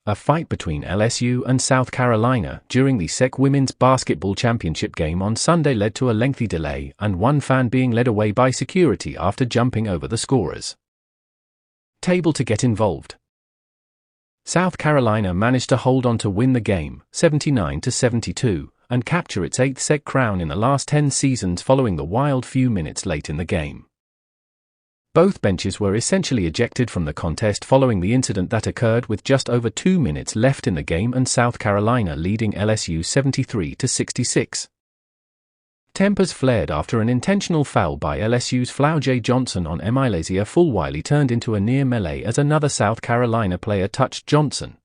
a fight between LSU and South Carolina during the SEC Women's Basketball Championship game on Sunday led to a lengthy delay and one fan being led away by security after jumping over the scorer's table to get involved. South Carolina managed to hold on to win the game, 79-72, and capture its 8th SEC crown in the last 10 seasons following the wild few minutes late in the game. Both benches were essentially ejected from the contest following the incident that occurred with just over 2 minutes left in the game and South Carolina leading LSU 73-66. Tempers flared after an intentional foul by LSU's Flau'jae Johnson on MiLaysia Fulwiley turned into a near melee as another South Carolina player touched Johnson,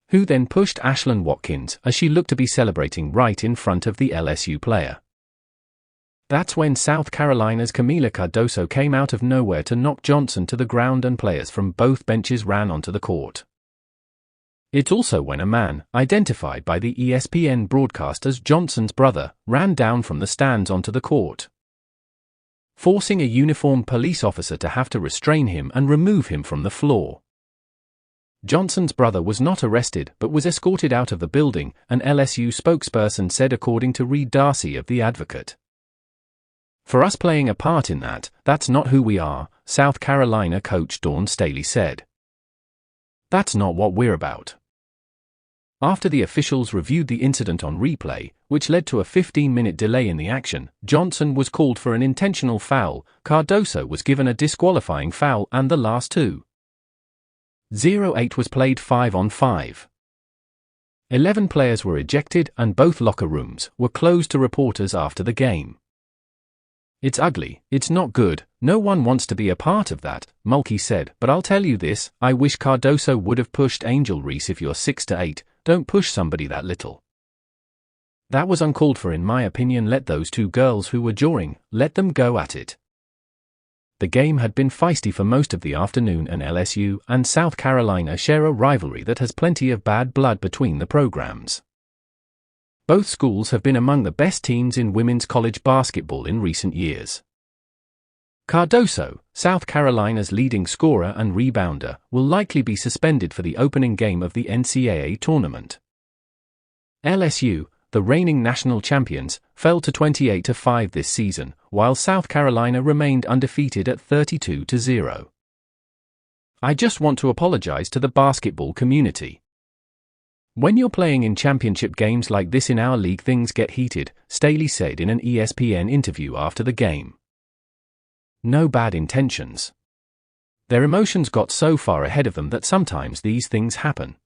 who then pushed Ashlyn Watkins as she looked to be celebrating right in front of the LSU player. That's when South Carolina's Kamilla Cardoso came out of nowhere to knock Johnson to the ground and players from both benches ran onto the court. It's also when a man, identified by the ESPN broadcast as Johnson's brother, ran down from the stands onto the court, forcing a uniformed police officer to have to restrain him and remove him from the floor. Johnson's brother was not arrested but was escorted out of the building, an LSU spokesperson said according to Reed Darcy of The Advocate. "For us playing a part in that, that's not who we are," South Carolina coach Dawn Staley said. "That's not what we're about." After the officials reviewed the incident on replay, which led to a 15-minute delay in the action, Johnson was called for an intentional foul, Cardoso was given a disqualifying foul and the last 2-0-8 was played 5-on-5. 11 players were ejected and both locker rooms were closed to reporters after the game. "It's ugly, it's not good, no one wants to be a part of that," Mulkey said, "but I'll tell you this, I wish Cardoso would have pushed Angel Reese. If you're 6'8", don't push somebody that little. That was uncalled for in my opinion. Let those two girls who were jawing, let them go at it." The game had been feisty for most of the afternoon and LSU and South Carolina share a rivalry that has plenty of bad blood between the programs. Both schools have been among the best teams in women's college basketball in recent years. Cardoso, South Carolina's leading scorer and rebounder, will likely be suspended for the opening game of the NCAA tournament. LSU, the reigning national champions, fell to 28-5 this season, while South Carolina remained undefeated at 32-0. "I just want to apologize to the basketball community. When you're playing in championship games like this in our league, things get heated," Staley said in an ESPN interview after the game. "No bad intentions. Their emotions got so far ahead of them that sometimes these things happen.